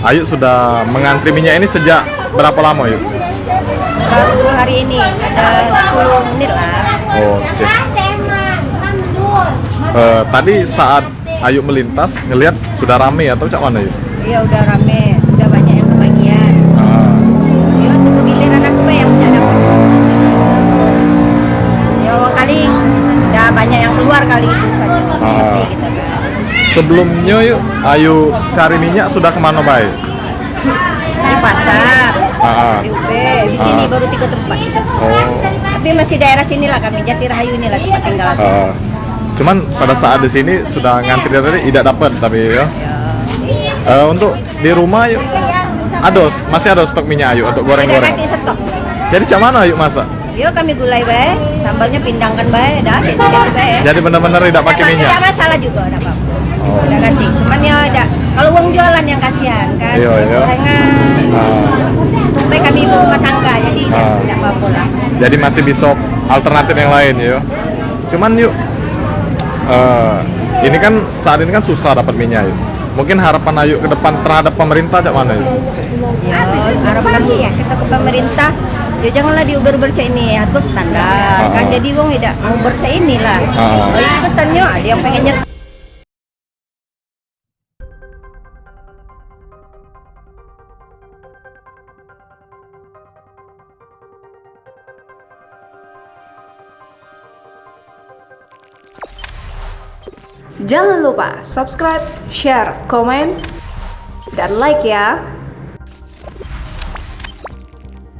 Ayu sudah mengantri minyak ini sejak berapa lama, Ayu? Baru hari ini, ada 10 menit lah. Oke. Tadi saat Ayu melintas, ngelihat sudah rame atau cak mana, Ayu? Iya udah rame, udah banyak yang kebagian. Ya tunggu giliran aku yang udah dapat. Ya kali udah banyak yang keluar kali itu saja. Tapi kita Sebelumnya, Yuk, Ayu cari minyak sudah kemana, baik? di pasar, di UB, di sini baru 3 tempat. Tapi masih daerah sini lah kami, Jatirahayu ini lah tempat tinggal aku. Cuman pada saat di sini sudah ngantri tadi tidak dapat, tapi ya. Untuk di rumah, Yuk, masih ada stok minyak, Ayu, untuk goreng-goreng. Ada stok. Jadi cak mana, Ayu, masak? Yuk kami gulai bae, sambalnya pindangkan bae, dah itu bae. Jadi benar-benar tidak pakai minyak. Tidak masalah juga, ada apa. Udah ganti. Cuman ya ada. Kalau uang jualan yang kasihan kan. Iya. Gorengan. Supaya kami ibu rumah tangga, jadi tidak apa-apa lah. Jadi masih bisa alternatif yang lain, ya. Cuman Yuk, ini kan saat ini kan susah dapat minyak, Yuk. Mungkin harapan Ayu ke depan terhadap pemerintah cak mana, Yuk? Ya, harapan kami ya kita ke pemerintah. Ya janganlah diuber-uber cak ini, harus standar. Kan jadi uang tidak mau bercak inilah. Itu pesannya ada yang pengennya. Jangan lupa subscribe, share, komen, dan like ya.